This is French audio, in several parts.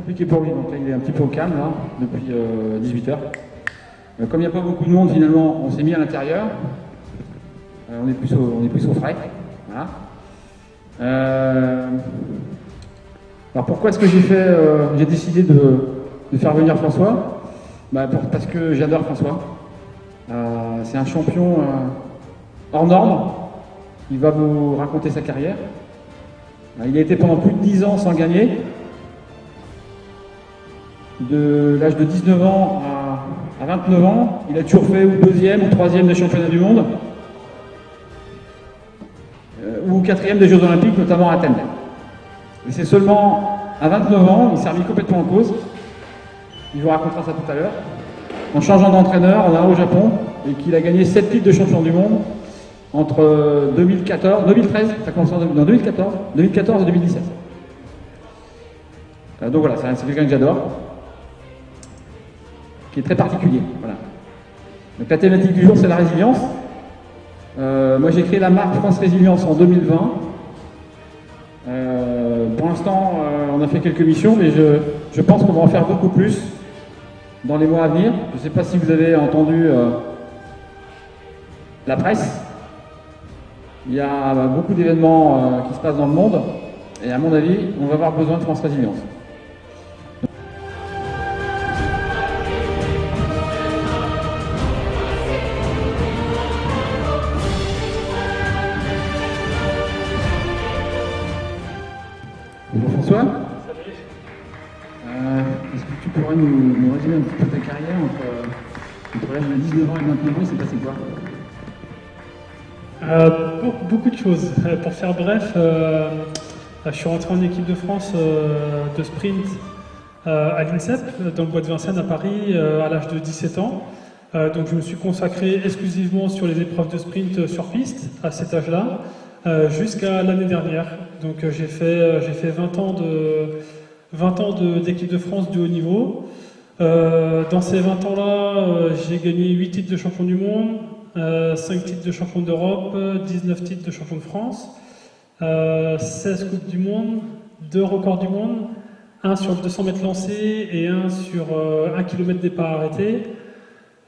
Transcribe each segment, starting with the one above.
compliqué pour lui, donc là il est un petit peu au calme là, depuis 18 heures. Comme il n'y a pas beaucoup de monde, finalement, on s'est mis à l'intérieur. On est plus au frais. Voilà. Alors pourquoi est-ce que j'ai décidé de faire venir François? Parce que j'adore François. C'est un champion hors norme. Il va vous raconter sa carrière. Il a été pendant plus de 10 ans sans gagner. De l'âge de 19 ans à 29 ans, il a toujours fait ou deuxième ou troisième des championnats du monde, ou quatrième des Jeux Olympiques, notamment à Athènes. Et c'est seulement à 29 ans, il s'est remis complètement en cause. Il vous racontera ça tout à l'heure. En changeant d'entraîneur, en allant au Japon, et qu'il a gagné 7 titres de champion du monde entre 2013, ça commence en 2014 et 2017. Donc voilà, c'est quelqu'un que j'adore, qui est très particulier. Voilà. Donc la thématique du jour, c'est la résilience. Moi, j'ai créé la marque France Résilience en 2020. Pour l'instant, on a fait quelques missions, mais je pense qu'on va en faire beaucoup plus dans les mois à venir. Je ne sais pas si vous avez entendu la presse. Il y a beaucoup d'événements qui se passent dans le monde, et à mon avis, on va avoir besoin de France Résilience. Bonjour François. Salut. Est-ce que tu pourrais nous résumer un petit peu ta carrière entre l'âge de 19 ans et 29 ans, il s'est passé quoi? Beaucoup de choses. Pour faire bref, je suis rentré en équipe de France de sprint à l'INSEP, dans le bois de Vincennes à Paris, à l'âge de 17 ans. Donc je me suis consacré exclusivement sur les épreuves de sprint sur piste à cet âge-là, jusqu'à l'année dernière. Donc j'ai fait 20 ans d'équipe de France de haut niveau. Dans ces 20 ans-là, j'ai gagné 8 titres de champion du monde, 5 titres de champion d'Europe, 19 titres de champion de France, 16 coupes du monde, 2 records du monde, un sur le 200 mètres lancé et un sur 1 km départ arrêté.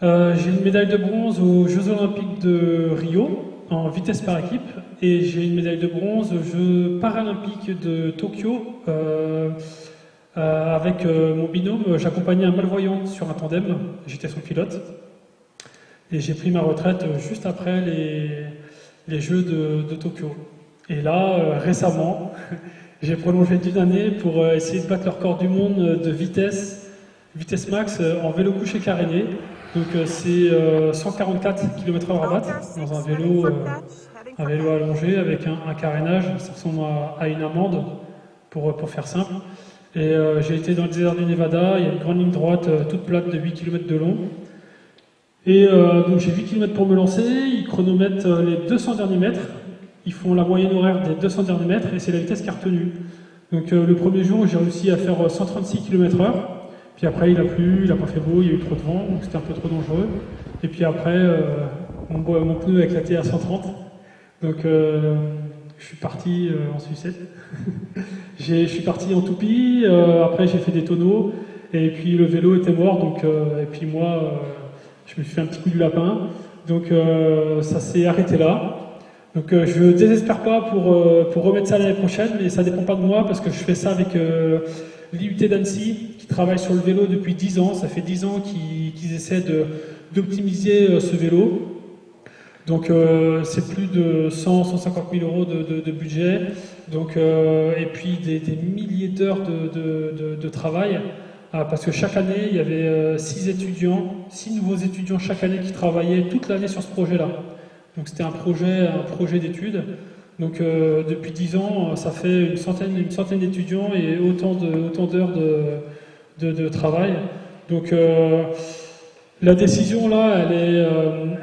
J'ai une médaille de bronze aux Jeux Olympiques de Rio en vitesse par équipe et j'ai une médaille de bronze aux Jeux Paralympiques de Tokyo avec mon binôme. J'accompagnais un malvoyant sur un tandem, j'étais son pilote et j'ai pris ma retraite juste après les Jeux de Tokyo. Et là, récemment, j'ai prolongé d'une année pour essayer de battre le record du monde de vitesse max en vélo couché caréné. Donc c'est 144 km/h à battre dans un vélo allongé avec un carénage. Ça ressemble à une amende pour faire simple. Et j'ai été dans le désert du Nevada, il y a une grande ligne droite toute plate de 8 km de long. Et donc j'ai 8 km pour me lancer, ils chronomètrent les 200 derniers mètres, ils font la moyenne horaire des 200 derniers mètres et c'est la vitesse qui est retenue. Donc le premier jour j'ai réussi à faire 136 km/h. Puis après, il a plu, il n'a pas fait beau, il y a eu trop de vent, donc c'était un peu trop dangereux. Et puis après, mon pneu a éclaté à 130. Donc je suis parti en sucette. Je suis parti en toupie, après j'ai fait des tonneaux, et puis le vélo était mort, donc, et puis moi, je me suis fait un petit coup du lapin. Donc ça s'est arrêté là. Donc je ne désespère pas pour remettre ça l'année prochaine, mais ça ne dépend pas de moi, parce que je fais ça avec l'IUT d'Annecy, qui travaille sur le vélo depuis 10 ans. Ça fait 10 ans qu'ils essaient d'optimiser ce vélo. Donc c'est plus de 150 000 euros de budget. Donc, et puis des milliers d'heures de travail. Parce que chaque année, il y avait 6 nouveaux étudiants chaque année qui travaillaient toute l'année sur ce projet-là. Donc c'était un projet d'études. Donc depuis 10 ans, ça fait une centaine d'étudiants et autant d'heures de travail. Donc la décision là,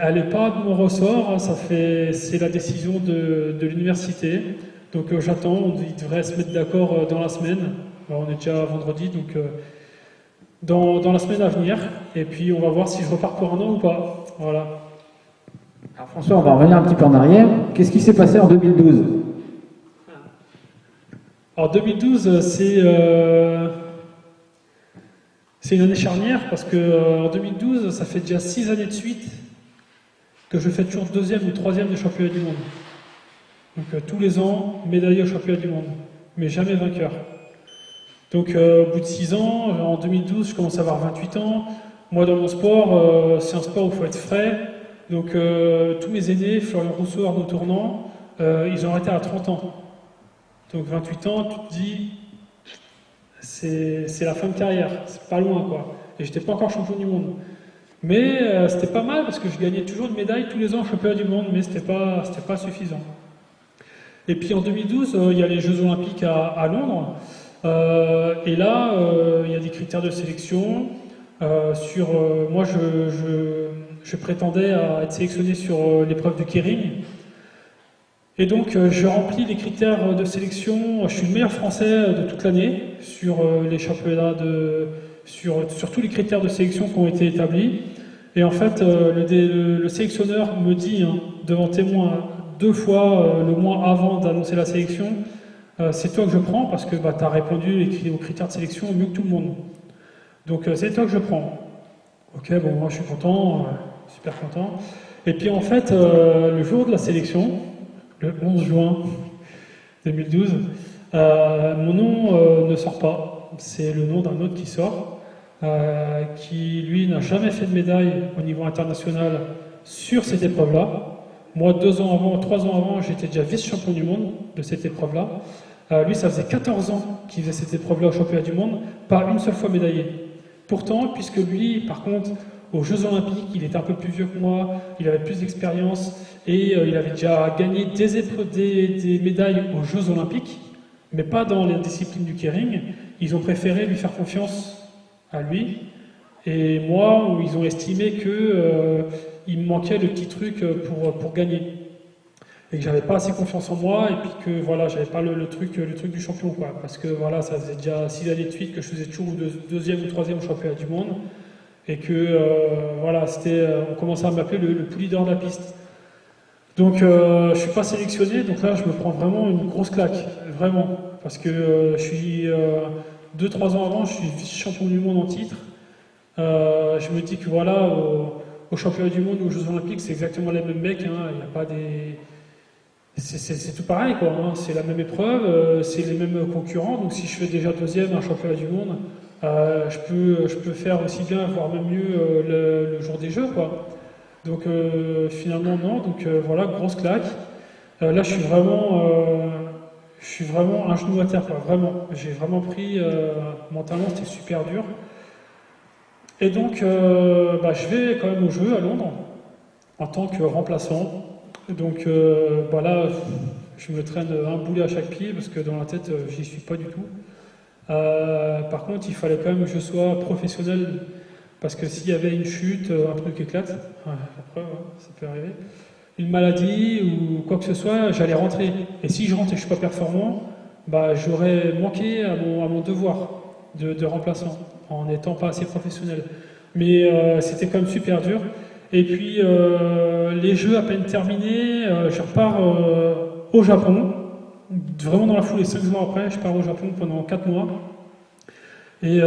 elle est pas de mon ressort. Hein, c'est la décision de l'université. Donc j'attends. Ils devraient se mettre d'accord dans la semaine. Alors, on est déjà vendredi, donc dans la semaine à venir. Et puis on va voir si je repars pour un an ou pas. Voilà. Alors François, on va revenir un petit peu en arrière. Qu'est-ce qui s'est passé en 2012? Alors 2012, C'est une année charnière parce que en 2012, ça fait déjà 6 années de suite que je fais toujours deuxième ou troisième des championnats du monde. Donc tous les ans, médaillé au championnat du monde, mais jamais vainqueur. Donc au bout de 6 ans, en 2012, je commence à avoir 28 ans. Moi dans mon sport, c'est un sport où il faut être frais. Donc tous mes aînés, Florian Rousseau, Arnaud Tournant, ils ont arrêté à 30 ans. Donc 28 ans, tu te dis, c'est la fin de carrière, c'est pas loin quoi. Et j'étais pas encore champion du monde. Mais c'était pas mal parce que je gagnais toujours une médaille tous les ans au championnat du monde, mais c'était pas suffisant. Et puis en 2012, il y a les Jeux Olympiques à Londres. Et là, il y a des critères de sélection. Moi, je prétendais à être sélectionné sur l'épreuve du keirin. Et donc, je remplis les critères de sélection. Je suis le meilleur français de toute l'année sur les championnats sur tous les critères de sélection qui ont été établis. Et en fait, le sélectionneur me dit, devant témoin, 2 fois le mois avant d'annoncer la sélection, c'est toi que je prends parce que tu as répondu aux critères de sélection mieux que tout le monde. Donc c'est toi que je prends. Ok, bon, moi je suis content, super content. Et puis en fait, le jour de la sélection, le 11 juin 2012, mon nom ne sort pas. C'est le nom d'un autre qui sort, qui lui n'a jamais fait de médaille au niveau international sur cette épreuve-là. Moi, 2 ans avant, 3 ans avant, j'étais déjà vice-champion du monde de cette épreuve-là. Lui, ça faisait 14 ans qu'il faisait cette épreuve-là au championnat du monde, pas une seule fois médaillé. Pourtant, puisque lui, par contre, aux Jeux Olympiques, il était un peu plus vieux que moi, il avait plus d'expérience, et il avait déjà gagné des médailles aux Jeux Olympiques, mais pas dans les disciplines du keirin. Ils ont préféré lui faire confiance à lui, et moi, où ils ont estimé qu'il me manquait le petit truc pour gagner. Et que j'avais pas assez confiance en moi, et puis que voilà, j'avais pas le truc du champion, quoi. Parce que voilà, ça faisait déjà 6 années de suite que je faisais toujours deuxième ou troisième au championnat du monde, et que voilà, on commençait à m'appeler le leader de la piste. Donc je suis pas sélectionné, donc là je me prends vraiment une grosse claque, vraiment, parce que je suis 2-3 ans avant, je suis vice-champion du monde en titre. Je me dis que voilà, au championnat du monde ou aux Jeux Olympiques, c'est exactement les mêmes mecs, il n'y a pas des... C'est tout pareil, quoi. C'est la même épreuve, c'est les mêmes concurrents. Donc si je fais déjà deuxième à un championnat du monde, je peux faire aussi bien, voire même mieux le jour des Jeux, quoi. Donc finalement non. Donc voilà, grosse claque. Là, je suis vraiment un genou à terre, quoi. Vraiment, j'ai vraiment pris mentalement, c'était super dur. Et donc, je vais quand même au jeu à Londres en tant que remplaçant. Donc là, je me traîne un boulet à chaque pied parce que dans la tête, j'y suis pas du tout. Par contre, il fallait quand même que je sois professionnel parce que s'il y avait une chute, un truc éclate, après, ça peut arriver, une maladie ou quoi que ce soit, j'allais rentrer. Et si je rentre et que je suis pas performant, j'aurais manqué à mon devoir de remplaçant en n'étant pas assez professionnel. Mais c'était quand même super dur. Et puis, les jeux à peine terminés, je repars au Japon. Vraiment dans la foulée, 5 mois après, je pars au Japon pendant 4 mois. Et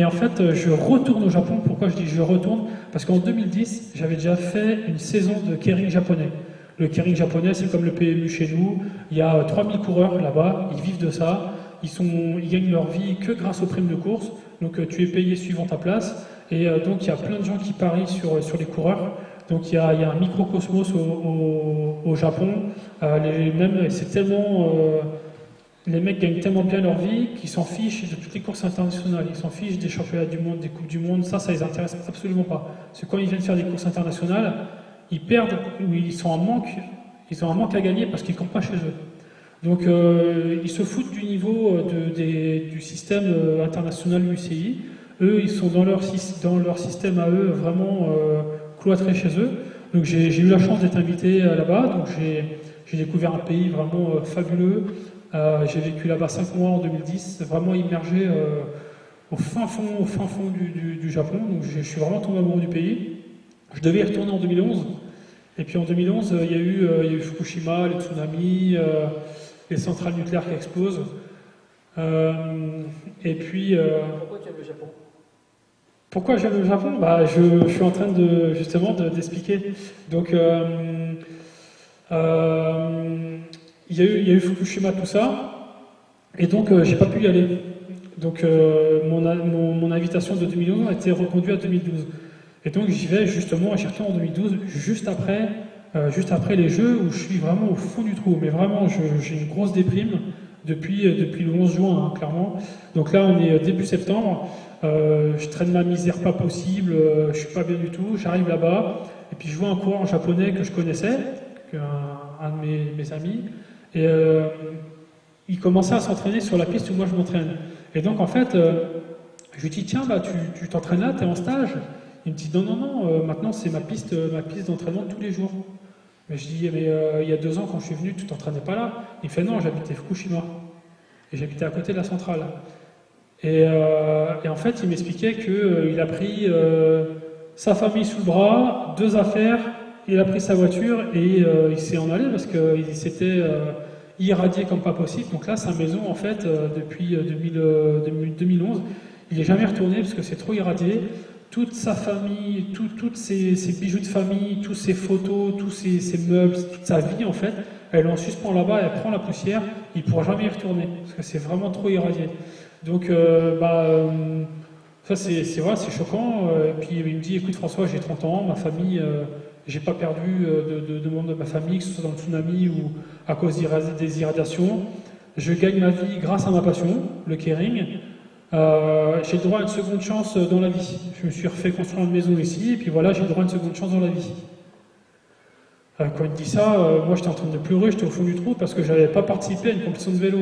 en fait, je retourne au Japon. Pourquoi je dis je retourne? Parce qu'en 2010, j'avais déjà fait une saison de keirin japonais. Le keirin japonais, c'est comme le PMU chez nous. Il y a 3000 coureurs là-bas, ils vivent de ça. Ils gagnent leur vie que grâce aux primes de course. Donc tu es payé suivant ta place. Et donc il y a plein de gens qui parient sur les coureurs. Donc il y a un microcosmos au Japon. C'est tellement... les mecs gagnent tellement bien leur vie qu'ils s'en fichent de toutes les courses internationales. Ils s'en fichent des championnats du monde, des coupes du monde. Ça les intéresse absolument pas. Parce que quand ils viennent faire des courses internationales, ils perdent ou ils sont en manque. Ils ont un manque à gagner parce qu'ils ne courent pas chez eux. Donc ils se foutent du niveau du système international UCI. Eux, ils sont dans leur système à eux, vraiment cloîtrés chez eux. Donc j'ai eu la chance d'être invité là-bas. Donc j'ai découvert un pays vraiment fabuleux. J'ai vécu là-bas 5 mois en 2010, vraiment immergé au fin fond du Japon. Donc je suis vraiment tombé amoureux du pays. Je devais y retourner en 2011. Et puis en 2011, il y a eu Fukushima, les tsunamis, les centrales nucléaires qui explosent. Et puis... Pourquoi tu aimes le Japon? Pourquoi j'aime le Japon? Je suis en train justement d'expliquer. Donc, il y a eu Fukushima, tout ça, et donc j'ai pas pu y aller. Donc mon invitation de 2011 a été reconduite à 2012. Et donc j'y retourne en 2012, juste après les Jeux, où je suis vraiment au fond du trou. Mais vraiment, j'ai une grosse déprime depuis le 11 juin, hein, clairement. Donc là, on est début septembre. Je traîne ma misère pas possible, je suis pas bien du tout. J'arrive là-bas, et puis je vois un coureur en japonais que je connaissais, un de mes amis, et il commençait à s'entraîner sur la piste où moi je m'entraîne. Et donc en fait, je lui dis tiens, tu t'entraînes là, t'es en stage. Il me dit non, maintenant c'est ma piste d'entraînement de tous les jours. Mais je dis mais il y a 2 ans quand je suis venu, tu t'entraînais pas là. Il me fait non, j'habitais Fukushima et j'habitais à côté de la centrale. Et en fait, il m'expliquait qu'il a pris sa famille sous le bras, 2 affaires, il a pris sa voiture et il s'est en allé parce qu'il s'était irradié comme pas possible. Donc là, sa maison, en fait, depuis 2011, il n'est jamais retourné parce que c'est trop irradié. Toute sa famille, toutes ses bijoux de famille, tous ses photos, tous ses meubles, toute sa vie, en fait, elle est en suspens là-bas, elle prend la poussière, il ne pourra jamais y retourner parce que c'est vraiment trop irradié. Donc, ça c'est choquant. Et puis il me dit, écoute François, j'ai 30 ans, ma famille, j'ai pas perdu de membres de ma famille, que ce soit dans le tsunami ou à cause des irradiations. Je gagne ma vie grâce à ma passion, le keiring. J'ai le droit à une seconde chance dans la vie. Je me suis refait construire une maison ici, et puis voilà, j'ai le droit à une seconde chance dans la vie. Quand il me dit ça, moi j'étais en train de pleurer, j'étais au fond du trou parce que j'avais pas participé à une compétition de vélo.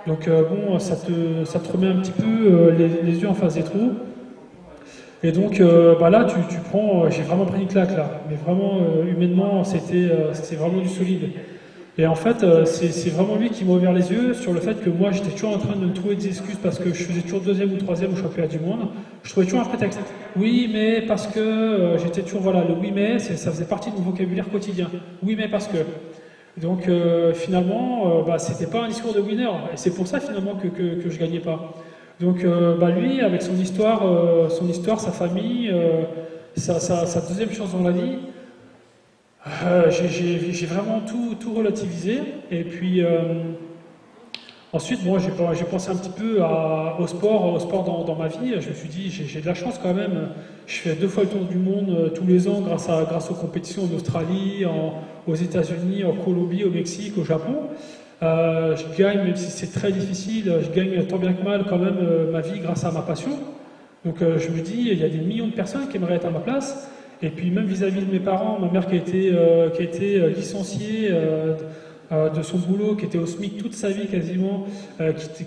Donc bon, ça te remet un petit peu les yeux en face des trous. Et donc là, tu prends, j'ai vraiment pris une claque là, mais vraiment humainement, c'était vraiment du solide. Et en fait, c'est vraiment lui qui m'a ouvert les yeux sur le fait que moi, j'étais toujours en train de me trouver des excuses parce que je faisais toujours 2e ou 3e au championnat du monde. Je trouvais toujours un prétexte. Oui, mais parce que j'étais toujours, voilà, le oui, mais, ça faisait partie de mon vocabulaire quotidien. Oui, mais parce que. Donc finalement, c'était pas un discours de winner, et c'est pour ça finalement que je gagnais pas. Donc lui, avec son histoire, sa famille, sa 2e chance dans la vie, j'ai vraiment tout relativisé. Et puis ensuite, moi, j'ai pensé un petit peu au sport dans ma vie. Je me suis dit, j'ai de la chance quand même. Je fais 2 fois le tour du monde tous les ans grâce aux compétitions en Australie, aux États-Unis, en Colombie, au Mexique, au Japon. Je gagne, même si c'est très difficile, je gagne tant bien que mal quand même ma vie grâce à ma passion. Donc je me dis, il y a des millions de personnes qui aimeraient être à ma place. Et puis même vis-à-vis de mes parents, ma mère qui a été licenciée de son boulot, qui était au SMIC toute sa vie quasiment,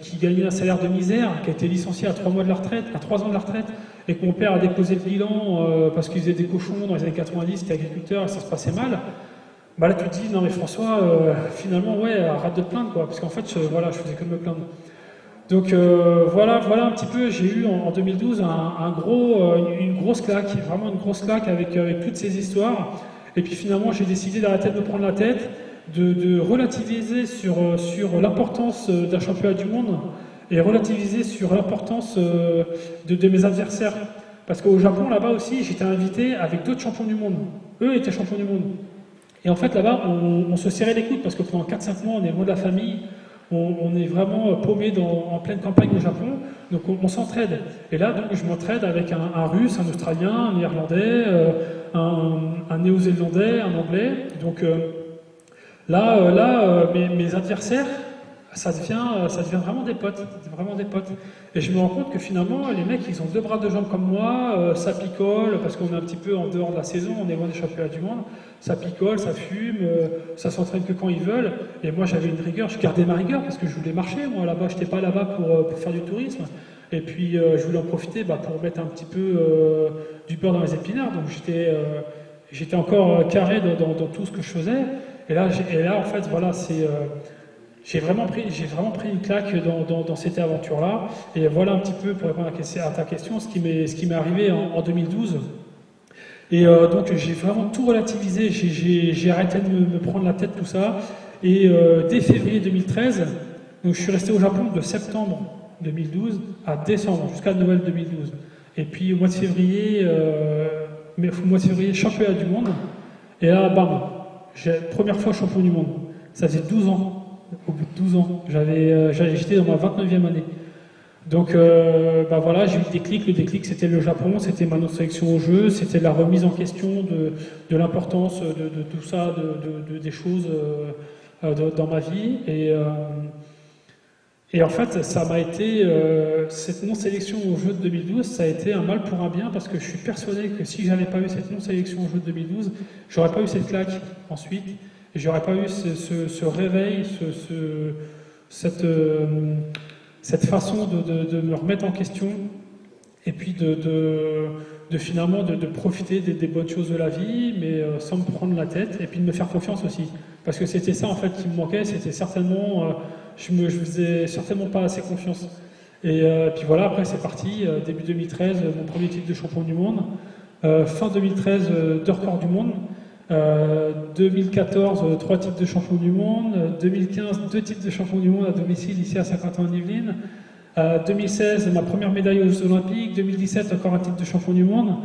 qui gagnait un salaire de misère, qui a été licenciée à 3 mois de la retraite, à 3 ans de la retraite, et que mon père a déposé le bilan parce qu'il faisait des cochons dans les années 90, il était agriculteur et ça se passait mal. Là tu te dis, non mais François, finalement ouais, arrête de te plaindre quoi, parce qu'en fait je faisais que de me plaindre. Donc voilà un petit peu, j'ai eu en 2012 une grosse claque, vraiment une grosse claque avec toutes ces histoires. Et puis finalement j'ai décidé d'arrêter de me prendre la tête, de relativiser sur l'importance d'un championnat du monde et relativiser sur l'importance de mes adversaires. Parce qu'au Japon, là-bas aussi, j'étais invité avec d'autres champions du monde. Eux étaient champions du monde. Et en fait, là-bas, on se serrait les coudes parce que pendant 4-5 mois, on est loin de la famille. On est vraiment paumé en pleine campagne au Japon, donc on s'entraide. Et là, donc, je m'entraide avec un Russe, un Australien, un Néerlandais, un Néo-Zélandais, un Anglais. Donc mes adversaires, ça devient vraiment des potes, Et je me rends compte que finalement, les mecs, ils ont 2 bras, 2 jambes comme moi, ça picole, parce qu'on est un petit peu en dehors de la saison, on est loin des championnats du monde, ça picole, ça fume, ça s'entraîne que quand ils veulent, et moi j'avais une rigueur, je gardais ma rigueur, parce que je voulais marcher, moi là-bas, je n'étais pas là-bas pour faire du tourisme, et puis je voulais en profiter pour mettre un petit peu du beurre dans les épinards, donc j'étais encore carré dans tout ce que je faisais, et là en fait, voilà, j'ai vraiment pris une claque dans cette aventure-là. Et voilà un petit peu, pour répondre à ta question, ce qui m'est arrivé en 2012. Et donc j'ai vraiment tout relativisé, j'ai arrêté de me prendre la tête, tout ça. Et dès février 2013, donc je suis resté au Japon de septembre 2012 à décembre, jusqu'à Noël 2012. Et puis au mois de février, championnat du monde. Et là, bam, première fois champion du monde. Ça faisait 12 ans. Au bout de 12 ans, j'étais dans ma 29e année. Donc voilà, j'ai eu le déclic. Le déclic, c'était le Japon, c'était ma non-sélection au jeu, c'était la remise en question de l'importance de tout ça, des choses dans ma vie. Et en fait, ça m'a été, cette non-sélection au jeu de 2012, ça a été un mal pour un bien, parce que je suis persuadé que si j'avais pas eu cette non-sélection au jeu de 2012, j'aurais pas eu cette claque ensuite, et j'aurais pas eu ce réveil, cette façon de me remettre en question, et puis finalement de profiter des bonnes choses de la vie, mais sans me prendre la tête, et puis de me faire confiance aussi. Parce que c'était ça en fait qui me manquait, c'était certainement, je faisais certainement pas assez confiance. Et puis voilà, après c'est parti, début 2013, mon premier titre de champion du monde, fin 2013, 2 records du monde, 2014, 3 titres de champion du monde, 2015, 2 titres de champion du monde à domicile ici à Saint-Quentin-en-Yvelines, 2016, ma première médaille aux Jeux Olympiques, 2017, encore un titre de champion du monde.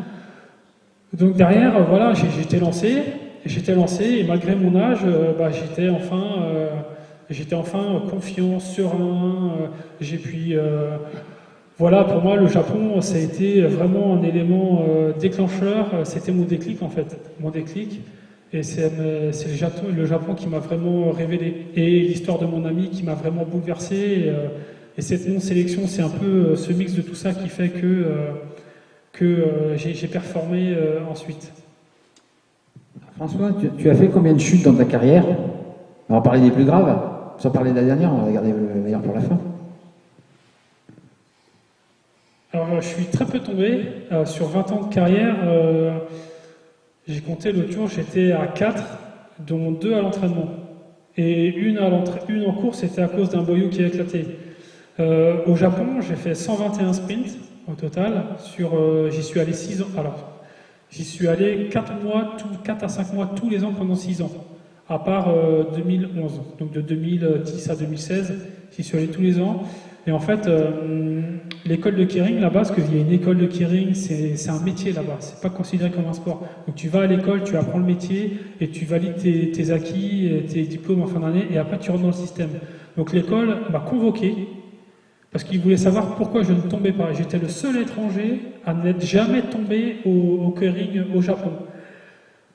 Donc derrière, voilà, j'étais lancé, et malgré mon âge, j'étais enfin confiant, serein, voilà, pour moi, le Japon, ça a été vraiment un élément déclencheur, c'était mon déclic en fait, mon déclic, et c'est le Japon qui m'a vraiment révélé, et l'histoire de mon ami qui m'a vraiment bouleversé, et cette non-sélection, c'est un peu ce mix de tout ça qui fait que j'ai performé ensuite. François, tu as fait combien de chutes dans ta carrière? On va parler des plus graves, sans parler de la dernière, on va regarder le meilleur pour la fin. Alors, je suis très peu tombé. Sur 20 ans de carrière, j'ai compté l'autre jour, j'étais à 4, dont 2 à l'entraînement. Et une en course, c'était à cause d'un boyau qui a éclaté. Au Japon, j'ai fait 121 sprints au total. J'y suis allé 6 ans. Alors, j'y suis allé 4 à 5 mois tous les ans pendant 6 ans. À part 2011. Donc de 2010 à 2016, j'y suis allé tous les ans. Et en fait, l'école de Keirin là-bas, parce qu'il y a une école de Keirin, c'est un métier là-bas, c'est pas considéré comme un sport. Donc tu vas à l'école, tu apprends le métier, et tu valides tes acquis, tes diplômes en fin d'année, et après tu rentres dans le système. Donc l'école m'a convoqué, parce qu'il voulait savoir pourquoi je ne tombais pas. J'étais le seul étranger à n'être jamais tombé au Keirin au Japon.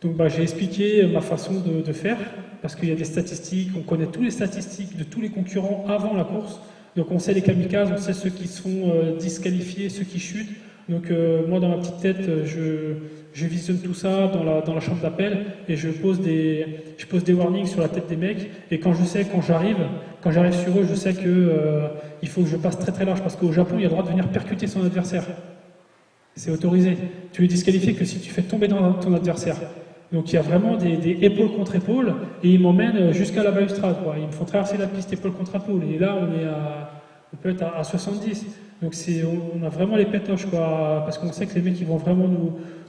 Donc j'ai expliqué ma façon de faire, parce qu'il y a des statistiques, on connaît toutes les statistiques de tous les concurrents avant la course. Donc on sait les kamikazes, on sait ceux qui se font disqualifier, ceux qui chutent. Donc moi dans ma petite tête, je visionne tout ça dans la chambre d'appel et je pose des warnings sur la tête des mecs. Et quand j'arrive sur eux, je sais que il faut que je passe très très large, parce qu'au Japon, il y a le droit de venir percuter son adversaire. C'est autorisé. Tu es disqualifié que si tu fais tomber dans ton adversaire. Donc il y a vraiment des épaules contre épaules, et ils m'emmènent jusqu'à la balustrade, quoi. Ils me font traverser la piste épaule contre épaule, et là on peut être à 70. Donc on a vraiment les pétoches, quoi, parce qu'on sait que les mecs ils vont vraiment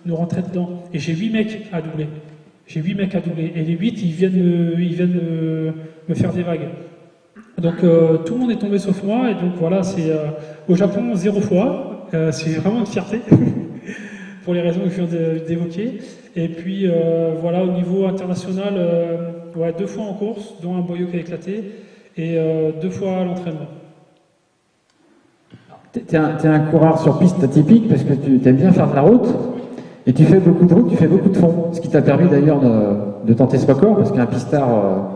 nous rentrer dedans. Et j'ai 8 mecs à doubler. Et les 8 ils viennent me faire des vagues. Donc tout le monde est tombé sauf moi, et donc voilà, c'est au Japon 0 fois. C'est vraiment une fierté. Pour les raisons que je viens d'évoquer. Et puis voilà, au niveau international, 2 fois en course, dont un boyau qui a éclaté, et 2 fois à l'entraînement. T'es un coureur sur piste atypique, parce que tu aimes bien faire de la route, et tu fais beaucoup de route, tu fais beaucoup de fond, ce qui t'a permis d'ailleurs de tenter ce record, parce qu'un pistard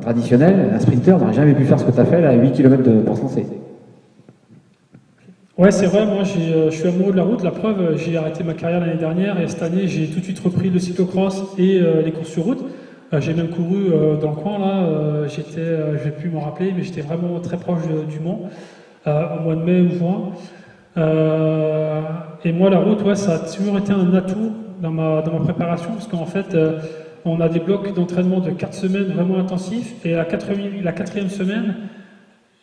traditionnel, un sprinter, n'aurait jamais pu faire ce que tu as fait là, à 8 km par sensé. Ouais, c'est vrai, moi je suis amoureux de la route. La preuve, j'ai arrêté ma carrière l'année dernière, et cette année j'ai tout de suite repris le cyclocross et les courses sur route. J'ai même couru dans le coin là, je vais plus m'en rappeler, mais j'étais vraiment très proche du Mans au mois de mai ou juin. Et moi la route, ça a toujours été un atout dans ma préparation, parce qu'en fait on a des blocs d'entraînement de 4 semaines vraiment intensifs, et la quatrième semaine,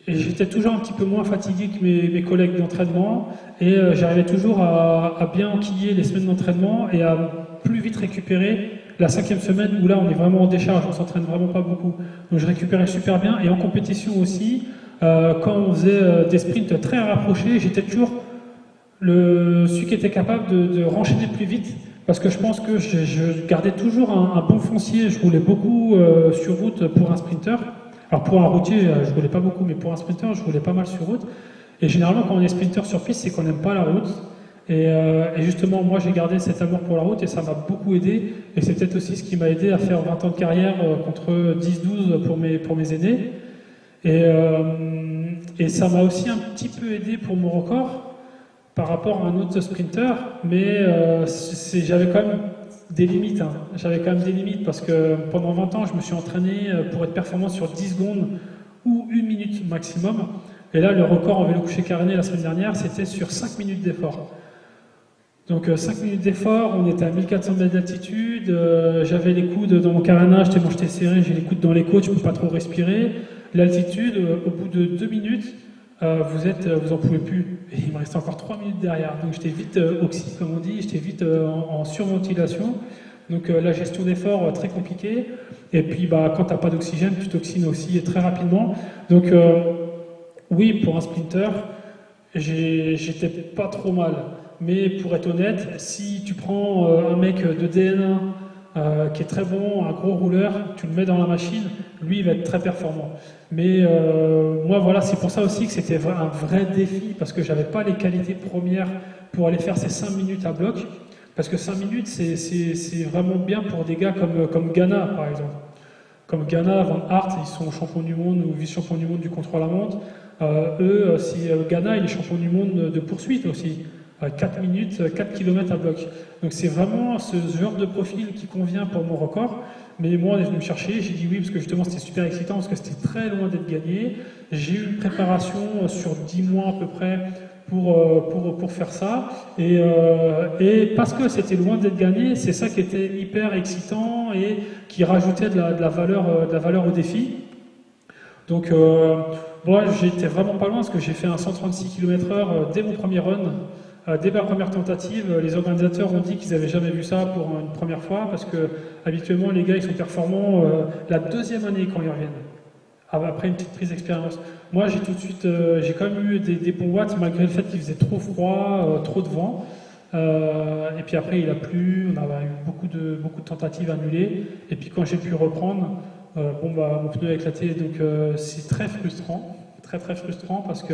et j'étais toujours un petit peu moins fatigué que mes collègues d'entraînement, et j'arrivais toujours à bien enquiller les semaines d'entraînement et à plus vite récupérer la 5e semaine, où là on est vraiment en décharge, on s'entraîne vraiment pas beaucoup. Donc je récupérais super bien, et en compétition aussi, quand on faisait des sprints très rapprochés, j'étais toujours Celui qui était capable de renchaîner plus vite, parce que je pense que je gardais toujours un bon foncier, je roulais beaucoup sur route pour un sprinter. Alors pour un routier, je roulais pas beaucoup, mais pour un sprinter, je roulais pas mal sur route. Et généralement, quand on est sprinter sur piste, c'est qu'on n'aime pas la route. Et justement, moi, j'ai gardé cet amour pour la route et ça m'a beaucoup aidé. Et c'est peut-être aussi ce qui m'a aidé à faire 20 ans de carrière contre 10-12 pour mes aînés. Et ça m'a aussi un petit peu aidé pour mon record par rapport à un autre sprinter. Mais j'avais quand même des limites. Hein. J'avais quand même des limites parce que pendant 20 ans, je me suis entraîné pour être performant sur 10 secondes ou 1 minute maximum. Et là, le record en vélo couché caréné la semaine dernière, c'était sur 5 minutes d'effort. Donc 5 minutes d'effort, on était à 1400 mètres d'altitude, j'avais les coudes dans mon carénage, tellement j'étais serré, j'ai les coudes dans les côtes, je ne peux pas trop respirer. L'altitude, au bout de 2 minutes, vous en pouvez plus. Et il me restait encore 3 minutes derrière. Donc j'étais vite oxy, comme on dit, j'étais vite en surventilation. Donc la gestion d'effort, très compliquée. Et puis quand tu n'as pas d'oxygène, tu t'oxydes aussi très rapidement. Donc oui, pour un sprinter, j'étais pas trop mal. Mais pour être honnête, si tu prends un mec de DN1 qui est très bon, un gros rouleur, tu le mets dans la machine, lui il va être très performant. Mais moi voilà, c'est pour ça aussi que c'était un vrai défi, parce que j'avais pas les qualités premières pour aller faire ces 5 minutes à bloc. Parce que 5 minutes, c'est vraiment bien pour des gars comme Ghana, par exemple. Comme Ghana, Van Aert, ils sont champions du monde ou vice-champions du monde du contre-la-montre. Ghana, il est champion du monde de poursuite aussi. 4 minutes, 4 km à bloc. Donc c'est vraiment ce genre de profil qui convient pour mon record. Mais moi, on est venu me chercher, j'ai dit oui, parce que justement c'était super excitant, parce que c'était très loin d'être gagné. J'ai eu une préparation sur 10 mois à peu près pour faire ça. Et parce que c'était loin d'être gagné, c'est ça qui était hyper excitant et qui rajoutait de la valeur au défi. Donc moi, j'étais vraiment pas loin, parce que j'ai fait un 136 km/h dès mon premier run. Dès ma première tentative, les organisateurs ont dit qu'ils n'avaient jamais vu ça pour une première fois, parce que habituellement les gars ils sont performants la deuxième année quand ils reviennent, après une petite prise d'expérience. Moi j'ai tout de suite, j'ai quand même eu des bons watts malgré le fait qu'il faisait trop froid, trop de vent. Et puis après il a plu, on a eu beaucoup de tentatives annulées. Et puis quand j'ai pu reprendre, mon pneu a éclaté, donc c'est très frustrant, très frustrant, parce que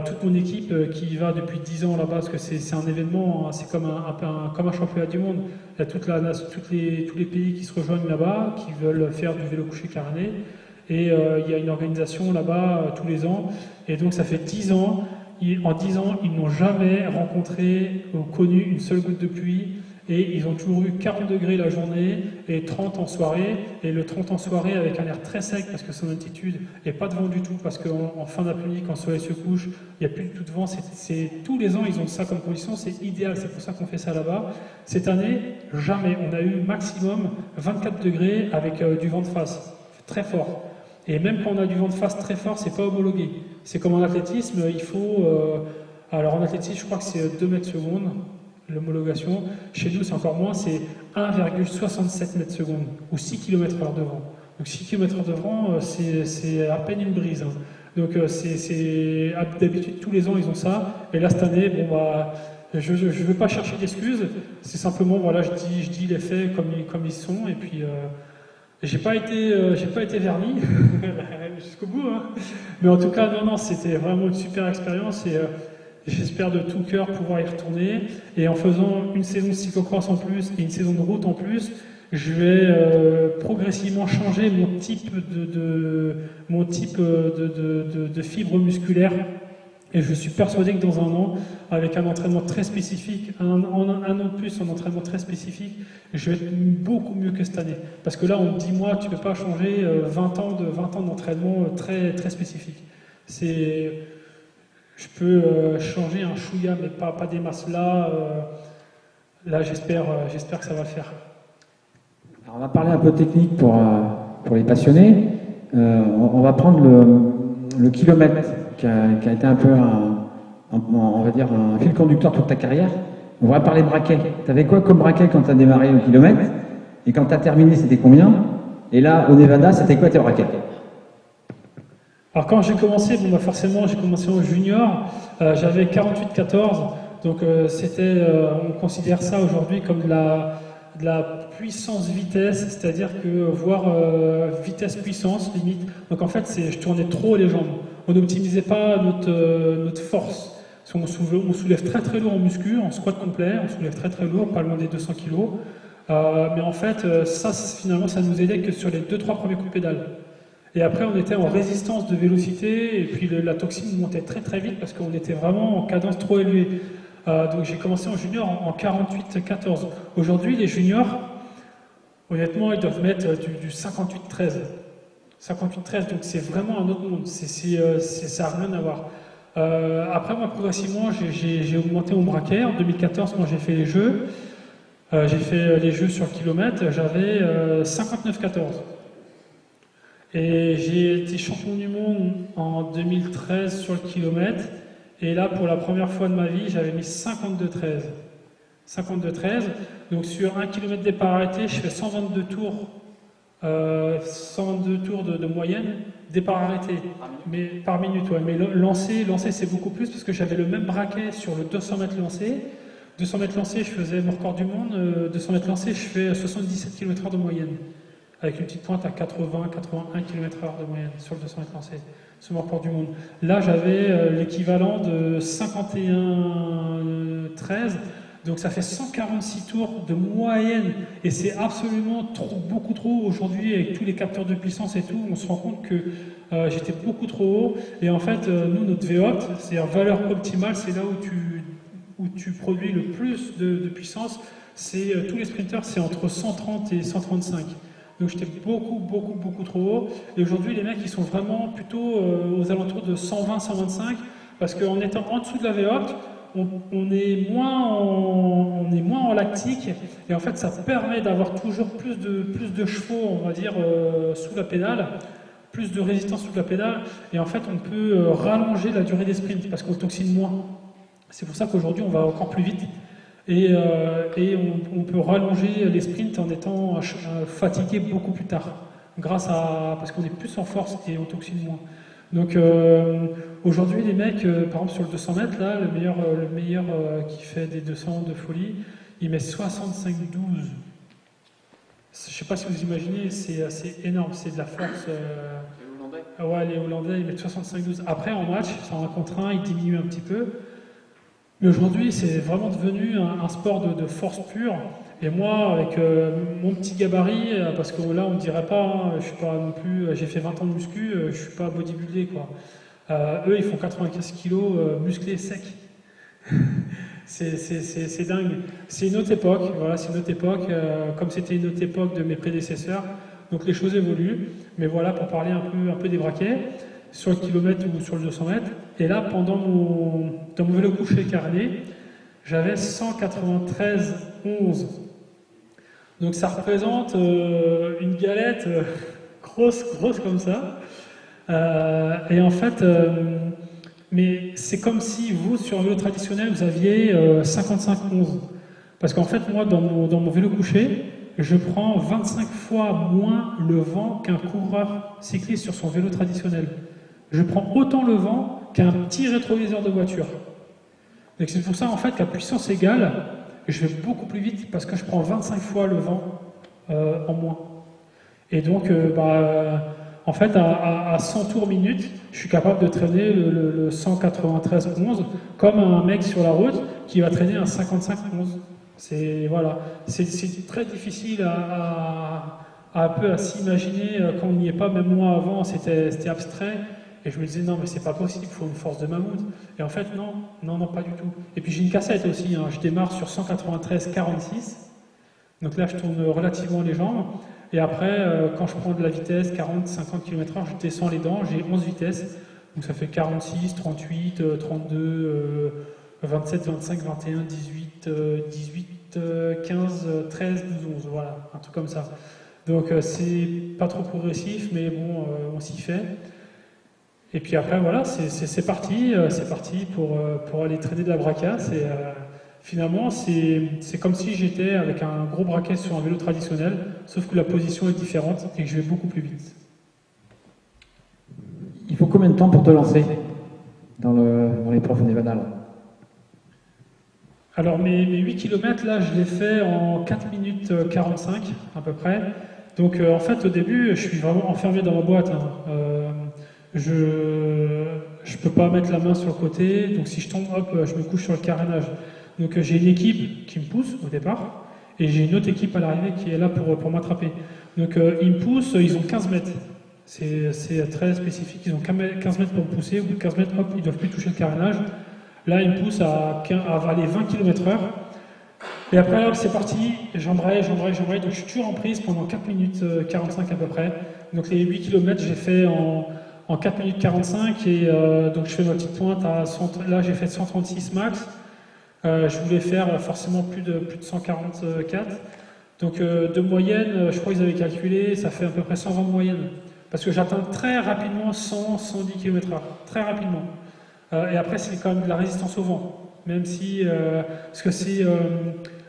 toute mon équipe qui y va depuis 10 ans là-bas, parce que c'est un événement, hein, c'est comme un championnat du monde. Il y a tous les pays qui se rejoignent là-bas, qui veulent faire du vélo couché caréné. Et il y a une organisation là-bas tous les ans. Et donc ça fait 10 ans. En 10 ans, ils n'ont jamais rencontré ou connu une seule goutte de pluie. Et ils ont toujours eu 40 degrés la journée et 30 en soirée. Et le 30 en soirée avec un air très sec parce que son altitude, et pas de vent du tout, parce qu'en fin d'après-midi, quand le soleil se couche, il n'y a plus du tout de vent. Tous les ans, ils ont ça comme condition, c'est idéal, c'est pour ça qu'on fait ça là-bas. Cette année, jamais. On a eu maximum 24 degrés avec du vent de face, très fort. Et même quand on a du vent de face très fort, c'est pas homologué. C'est comme en athlétisme, il faut... alors en athlétisme, je crois que c'est 2 mètres secondes. L'homologation, chez nous c'est encore moins, c'est 1,67 mètres secondes ou 6 km/h de vent. Donc 6 km/h de vent, c'est à peine une brise. Hein. Donc d'habitude tous les ans ils ont ça, et là cette année, je ne veux pas chercher d'excuses, c'est simplement, voilà, je dis les faits comme ils sont, et puis j'ai pas été verni jusqu'au bout, hein. Mais en tout cas, non, c'était vraiment une super expérience, et j'espère de tout cœur pouvoir y retourner. Et en faisant une saison de cyclocross en plus et une saison de route en plus, je vais progressivement changer mon type de fibre musculaire. Et je suis persuadé que dans un an, avec un entraînement très spécifique, un an de plus, un entraînement très spécifique, je vais être beaucoup mieux que cette année. Parce que là, en 10 mois, tu ne peux pas changer 20 ans d'entraînement très, très spécifique. Je peux changer un chouïa, mais pas des masses. Là, j'espère que ça va le faire. Alors, on va parler un peu technique pour les passionnés. On va prendre le kilomètre qui a été un peu on va dire un fil conducteur toute ta carrière. On va parler braquet. Tu avais quoi comme braquet quand tu as démarré le kilomètre? Et quand tu as terminé, c'était combien? Et là, au Nevada, c'était quoi tes braquets? Alors quand j'ai commencé, forcément j'ai commencé en junior, j'avais 48-14, Donc on considère ça aujourd'hui comme de la puissance-vitesse, c'est-à-dire que voire vitesse-puissance limite. Donc en fait, je tournais trop les jambes. On n'optimisait pas notre force. Parce on soulève très très lourd en muscu, en squat complet, on soulève très très lourd, pas loin des 200 kg. Mais en fait, ça finalement, ça nous aidait que sur les 2-3 premiers coups de pédale. Et après, on était en résistance de vélocité, et puis la toxine montait très très vite parce qu'on était vraiment en cadence trop élevée. Donc j'ai commencé en junior en 48-14. Aujourd'hui, les juniors, honnêtement, ils doivent mettre du 58-13. 58-13, donc c'est vraiment un autre monde, ça n'a rien à voir. Après, moi, progressivement, j'ai augmenté mon braquet. En 2014, quand j'ai fait les jeux, j'ai fait les jeux sur le kilomètre, j'avais 59-14. Et j'ai été champion du monde en 2013 sur le kilomètre. Et là, pour la première fois de ma vie, j'avais mis 52-13. 52-13. Donc sur 1 km départ arrêté, je fais 122 tours. 122 tours de moyenne, départ arrêté. Mais par minute, ouais. Mais lancer c'est beaucoup plus parce que j'avais le même braquet sur le 200 mètres lancé. 200 mètres lancé, je faisais mon record du monde. 200 mètres lancé, je fais 77 km/h de moyenne. Avec une petite pointe à 80-81 km/h de moyenne sur le 200 mètres lancé. C'est mon record du monde. Là, j'avais l'équivalent de 51-13. Donc ça fait 146 tours de moyenne. Et c'est absolument beaucoup trop haut. Aujourd'hui, avec tous les capteurs de puissance et tout, on se rend compte que j'étais beaucoup trop haut. Et en fait, nous, notre VOPT, c'est-à-dire valeur optimale, c'est là où tu produis le plus de puissance. C'est tous les sprinters, c'est entre 130 et 135. Donc j'étais beaucoup trop haut. Et aujourd'hui, les mecs, ils sont vraiment plutôt aux alentours de 120-125, parce qu'en étant en dessous de la VOPT, on est moins en lactique, et en fait, ça permet d'avoir toujours plus de chevaux, on va dire, sous la pédale, plus de résistance sous la pédale, et en fait, on peut rallonger la durée des sprints, parce qu'on toxine moins. C'est pour ça qu'aujourd'hui, on va encore plus vite. Et on peut rallonger les sprints en étant fatigué beaucoup plus tard, parce qu'on est plus en force et on toxine moins. Donc aujourd'hui, les mecs, par exemple sur le 200 mètres, là, le meilleur qui fait des 200 de folie, il met 65-12. Je ne sais pas si vous imaginez, c'est assez énorme, c'est de la force. Les Hollandais. Ouais, les Hollandais, ils mettent 65-12. Après, en match, c'est en 1 contre 1, ils diminuent un petit peu. Mais aujourd'hui, c'est vraiment devenu un sport de force pure. Et moi, avec mon petit gabarit, parce que là, on ne dirait pas, hein, je suis pas non plus, j'ai fait 20 ans de muscu, je suis pas bodybuildé, quoi. Eux, ils font 95 kilos musclés secs. C'est dingue. C'est une autre époque, voilà, c'est une autre époque, comme c'était une autre époque de mes prédécesseurs. Donc les choses évoluent. Mais voilà, pour parler un peu des braquets, sur le kilomètre ou sur le 200 mètres. Et là, dans mon vélo couché carné, j'avais 193-11. Donc ça représente une galette grosse comme ça. Et en fait, mais c'est comme si vous, sur un vélo traditionnel, vous aviez 55-11. Parce qu'en fait, moi, dans mon vélo couché, je prends 25 fois moins le vent qu'un coureur cycliste sur son vélo traditionnel. Je prends autant le vent qu'un petit rétroviseur de voiture. Donc c'est pour ça, en fait, qu'à puissance égale, je vais beaucoup plus vite parce que je prends 25 fois le vent en moins. Et donc, en fait, à 100 tours minute, je suis capable de traîner le 193-11 comme un mec sur la route qui va traîner un 55-11. C'est très difficile un peu à s'imaginer quand on n'y est pas. Même moi avant, c'était abstrait. Et je me disais, non, mais c'est pas possible, il faut une force de mammouth. Et en fait, non, pas du tout. Et puis j'ai une cassette aussi, hein. Je démarre sur 193-46. Donc là, je tourne relativement les jambes. Et après, quand je prends de la vitesse, 40-50 km/h, je descends les dents, j'ai 11 vitesses. Donc ça fait 46, 38, 32, 27, 25, 21, 18, 18, 15, 13, 12, 11. Voilà, un truc comme ça. Donc c'est pas trop progressif, mais bon, on s'y fait. Et puis après, voilà, c'est parti pour aller traîner de la braca. Finalement, c'est comme si j'étais avec un gros braquet sur un vélo traditionnel, sauf que la position est différente et que je vais beaucoup plus vite. Il faut combien de temps pour te lancer dans l'épreuve Nevada? Alors mes 8 km là, je l'ai fait en 4 minutes 45 à peu près. Donc en fait au début, je suis vraiment enfermé dans ma boîte, hein. Je peux pas mettre la main sur le côté, donc si je tombe, hop, je me couche sur le carénage. Donc j'ai une équipe qui me pousse au départ, et j'ai une autre équipe à l'arrivée qui est là pour m'attraper. Donc ils me poussent, ils ont 15 mètres. C'est très spécifique, ils ont 15 mètres pour me pousser, au bout de 15 mètres, hop, ils doivent plus toucher le carénage. Là, ils me poussent à aller 20 km/h. Et après, là, c'est parti, j'embraye, donc je suis toujours en prise pendant 4 minutes 45 à peu près. Donc les 8 km, j'ai fait en 4 minutes 45, et donc je fais ma petite pointe à 100, là j'ai fait 136 max. Je voulais faire forcément plus de 144. Donc de moyenne, je crois qu'ils avaient calculé, ça fait à peu près 120 de moyenne. Parce que j'atteins très rapidement 110 km/h, très rapidement. Et après, c'est quand même de la résistance au vent. Même si, parce que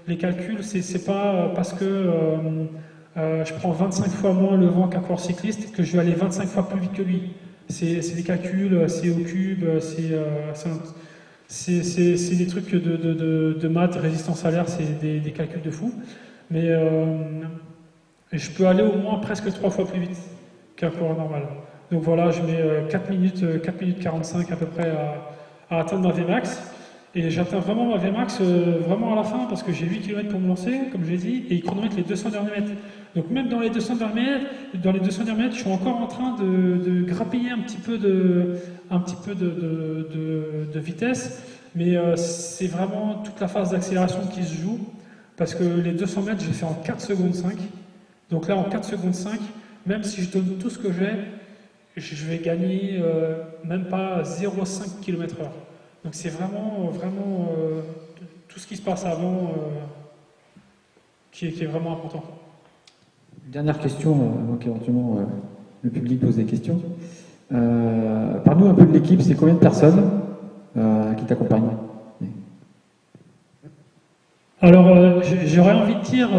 les calculs, c'est pas parce que je prends 25 fois moins le vent qu'un coureur cycliste que je vais aller 25 fois plus vite que lui. C'est des calculs, c'est au cube, c'est des trucs de maths, résistance à l'air, c'est des calculs de fou. Mais je peux aller au moins presque 3 fois plus vite qu'un coureur normal. Donc voilà, je mets 4 minutes 45 à peu près à atteindre ma Vmax. Et j'atteins vraiment ma Vmax vraiment à la fin parce que j'ai 8 km pour me lancer, comme je l'ai dit, et il chronomètre les 200 derniers mètres. Donc même dans les 200 derniers mètres, je suis encore en train de grappiller un petit peu de vitesse, mais c'est vraiment toute la phase d'accélération qui se joue, parce que les 200 mètres, j'ai fait en 4 secondes 5. Donc là, en 4 secondes 5, même si je donne tout ce que j'ai, je vais gagner même pas 0,5 km/h. Donc c'est vraiment tout ce qui se passe avant qui est vraiment important. Dernière question, avant qu'éventuellement le public pose des questions. Parle-nous un peu de l'équipe, c'est combien de personnes qui t'accompagnent? Alors j'aurais envie de dire,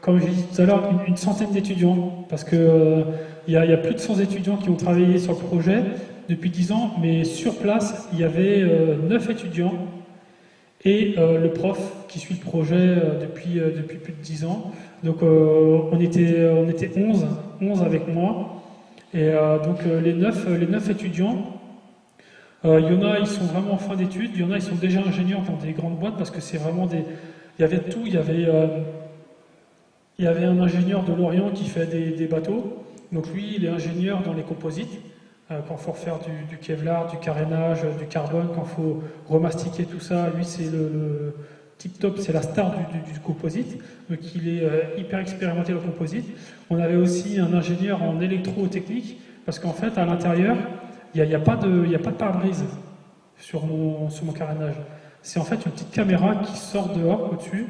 comme j'ai dit tout à l'heure, une centaine d'étudiants, parce que il y a plus de 100 étudiants qui ont travaillé sur le projet depuis 10 ans, mais sur place, il y avait 9 étudiants et le prof qui suit le projet depuis plus de 10 ans. Donc on était 11 avec moi. Et donc les 9 étudiants, il y en a, ils sont vraiment en fin d'études, il y en a, ils sont déjà ingénieurs dans des grandes boîtes, parce que c'est vraiment des... Il y avait tout, il y avait un ingénieur de Lorient qui fait des bateaux. Donc lui, il est ingénieur dans les composites. Quand il faut refaire du Kevlar, du carénage, du carbone, quand il faut remastiquer tout ça, lui c'est le tip-top, c'est la star du composite. Donc il est hyper expérimenté au composite. On avait aussi un ingénieur en électrotechnique, parce qu'en fait à l'intérieur, il n'y a pas de pare-brise sur mon carénage. C'est en fait une petite caméra qui sort dehors au-dessus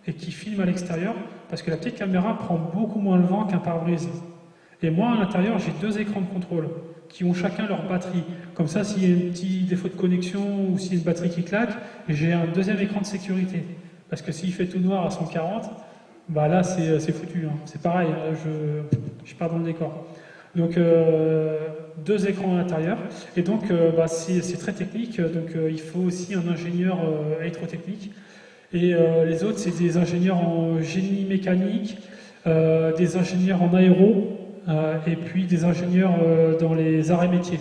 et qui filme à l'extérieur, parce que la petite caméra prend beaucoup moins le vent qu'un pare-brise. Et moi, à l'intérieur, j'ai 2 écrans de contrôle qui ont chacun leur batterie. Comme ça, s'il y a un petit défaut de connexion ou s'il y a une batterie qui claque, j'ai un deuxième écran de sécurité. Parce que s'il fait tout noir à 140, bah là, c'est foutu. Hein. C'est pareil, je pars dans le décor. Donc, 2 écrans à l'intérieur. Et donc, c'est très technique. Donc, il faut aussi un ingénieur électrotechnique. Et les autres, c'est des ingénieurs en génie mécanique, des ingénieurs en aéro, et puis des ingénieurs dans les arts et métiers.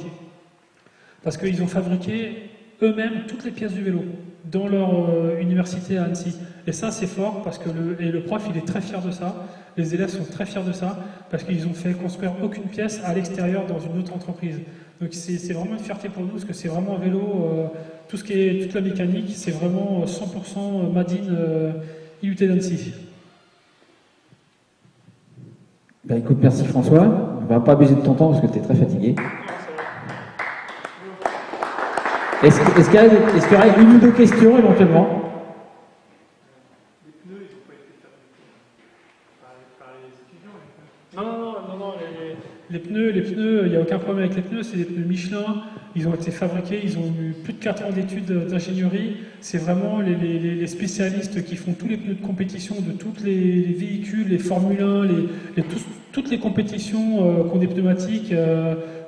Parce qu'ils ont fabriqué eux-mêmes toutes les pièces du vélo dans leur université à Annecy. Et ça, c'est fort, parce que le prof, il est très fier de ça. Les élèves sont très fiers de ça, parce qu'ils ont fait construire aucune pièce à l'extérieur dans une autre entreprise. Donc c'est vraiment une fierté pour nous, parce que c'est vraiment un vélo, toute la mécanique, c'est vraiment 100% made in IUT d'Annecy. Ben écoute, merci François. On ne va pas abuser de ton temps parce que tu es très fatigué. Est-ce qu'il y aurait une ou 2 questions éventuellement? Les pneus, ils n'ont pas été fabriqués par les étudiants. Non, les pneus, il n'y a aucun problème avec les pneus, c'est des pneus Michelin, ils ont été fabriqués, ils ont eu plus de 4 ans d'études d'ingénierie. C'est vraiment les spécialistes qui font tous les pneus de compétition de tous les véhicules, les Formule 1, toutes les compétitions qui ont des pneumatiques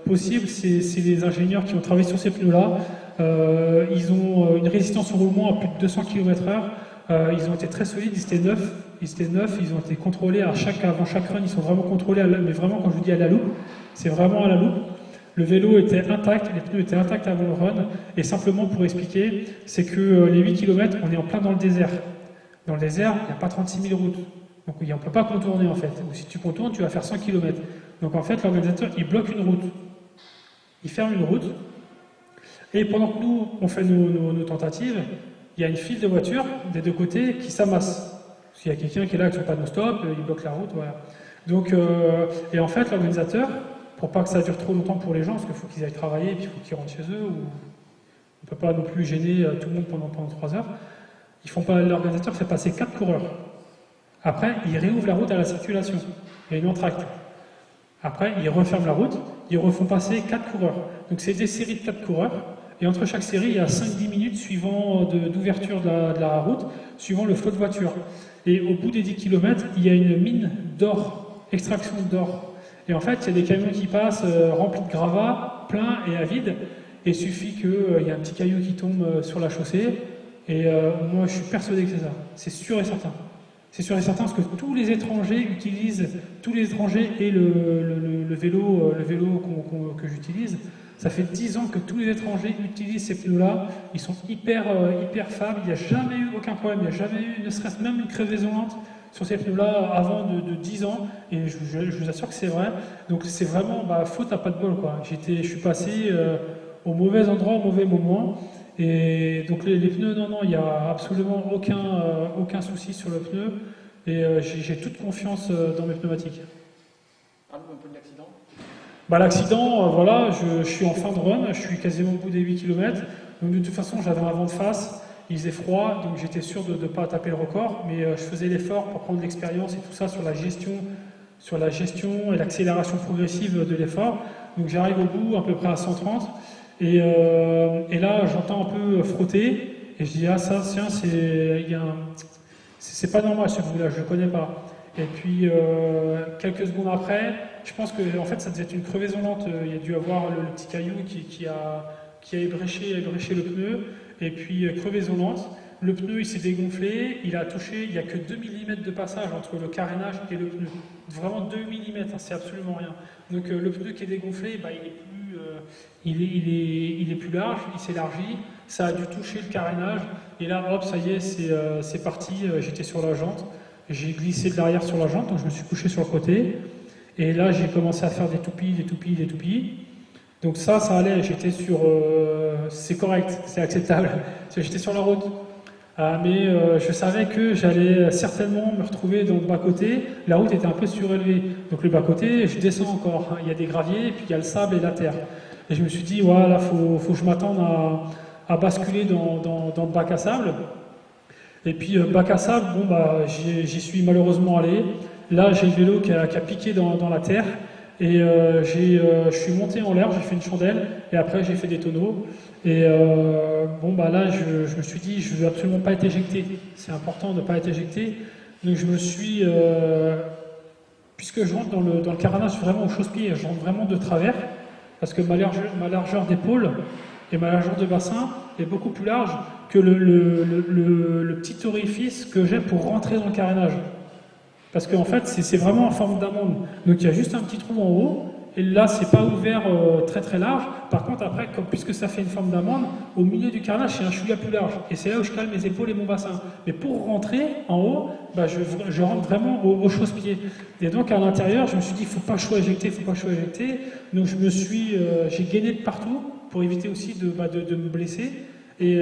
possibles, c'est les ingénieurs qui ont travaillé sur ces pneus-là. Ils ont une résistance au roulement à plus de 200 km/h. Ils ont été très solides, ils étaient neufs, ils ont été contrôlés avant chaque run, ils sont vraiment contrôlés, mais vraiment quand je vous dis à la loupe, c'est vraiment à la loupe. Le vélo était intact, les pneus étaient intacts avant le run, et simplement pour expliquer, c'est que les 8 km, on est en plein dans le désert. Dans le désert, il n'y a pas 36 000 routes, donc on ne peut pas contourner en fait. Donc si tu contournes, tu vas faire 100 km. Donc en fait, l'organisateur, il bloque une route, il ferme une route, et pendant que nous, on fait nos tentatives, il y a une file de voitures des deux côtés qui s'amassent. S'il y a quelqu'un qui est là avec son panneau stop, il bloque la route, voilà. Donc, et en fait, l'organisateur, pour pas que ça dure trop longtemps pour les gens, parce qu'il faut qu'ils aillent travailler, et puis il faut qu'ils rentrent chez eux, ou on ne peut pas non plus gêner tout le monde pendant 3 heures, l'organisateur fait passer 4 coureurs. Après, il réouvre la route à la circulation. Il y a une entracte. Après, ils referment la route, ils refont passer 4 coureurs. Donc c'est des séries de 4 coureurs. Et entre chaque série, il y a 5-10 minutes suivant d'ouverture de la route, suivant le flot de voitures. Et au bout des 10 km, il y a une mine d'or, extraction d'or. Et en fait, il y a des camions qui passent remplis de gravats, pleins et à vide. Et il suffit qu'il y ait un petit caillou qui tombe sur la chaussée. Et moi, je suis persuadé que c'est ça. C'est sûr et certain. C'est sûr et certain parce que tous les étrangers et le vélo, que j'utilise. Ça fait 10 ans que tous les étrangers utilisent ces pneus-là. Ils sont hyper fiables. Il n'y a jamais eu aucun problème. Il n'y a jamais eu, ne serait-ce même une crevaison lente sur ces pneus-là avant de 10 ans. Et je vous assure que c'est vrai. Donc c'est vraiment faute à pas de bol, quoi. Je suis passé au mauvais endroit, au mauvais moment. Et donc les pneus, non, il n'y a absolument aucun souci sur le pneu. Et j'ai toute confiance dans mes pneumatiques. Parle-nous un peu de l'accident. L'accident, voilà, je suis en fin de run, je suis quasiment au bout des 8 km. Donc de toute façon, j'avais un vent de face, il faisait froid, donc j'étais sûr de ne pas taper le record, mais je faisais l'effort pour prendre l'expérience et tout ça sur la gestion et l'accélération progressive de l'effort. Donc j'arrive au bout, à peu près à 130, et là, j'entends un peu frotter, et je dis, ah ça, tiens, c'est pas normal ce bruit-là, je le connais pas. Et puis, quelques secondes après, je pense que en fait, ça devait être une crevaison lente. Il y a dû avoir le petit caillou qui a ébréché le pneu. Et puis, crevaison lente. Le pneu, il s'est dégonflé. Il a touché, il n'y a que 2 mm de passage entre le carénage et le pneu. Vraiment 2 mm, c'est absolument rien. Donc, le pneu qui est dégonflé, il est plus large, il s'élargit. Ça a dû toucher le carénage. Et là, hop, ça y est, c'est parti. J'étais sur la jante. J'ai glissé de l'arrière sur la jante, donc je me suis couché sur le côté. Et là, j'ai commencé à faire des toupies. Donc ça allait, j'étais sur... c'est correct, c'est acceptable. J'étais sur la route. Mais je savais que j'allais certainement me retrouver dans le bas-côté. La route était un peu surélevée. Donc le bas-côté, je descends encore. Il y a des graviers, puis il y a le sable et la terre. Et je me suis dit, voilà, faut que je m'attende à basculer dans le bac à sable. Et puis bac à sable, j'y suis malheureusement allé. Là, j'ai le vélo qui a piqué dans la terre. Et je suis monté en l'air, j'ai fait une chandelle. Et après, j'ai fait des tonneaux. Et là, je me suis dit, je ne veux absolument pas être éjecté. C'est important de ne pas être éjecté. Donc je me suis... puisque je rentre dans le carénage vraiment au chausse-pied, je rentre vraiment de travers. Parce que ma largeur d'épaule et ma largeur de bassin est beaucoup plus large que le petit orifice que j'ai pour rentrer dans le carénage. Parce qu'en fait, c'est vraiment en forme d'amande. Donc il y a juste un petit trou en haut, et là, c'est pas ouvert très très large. Par contre, après, puisque ça fait une forme d'amande, au milieu du carénage, c'est un chouïa plus large. Et c'est là où je cale mes épaules et mon bassin. Mais pour rentrer en haut, je rentre vraiment au chausse-pied. Et donc à l'intérieur, je me suis dit, faut pas chaud éjecter. Donc j'ai gainé de partout pour éviter aussi de me blesser. Et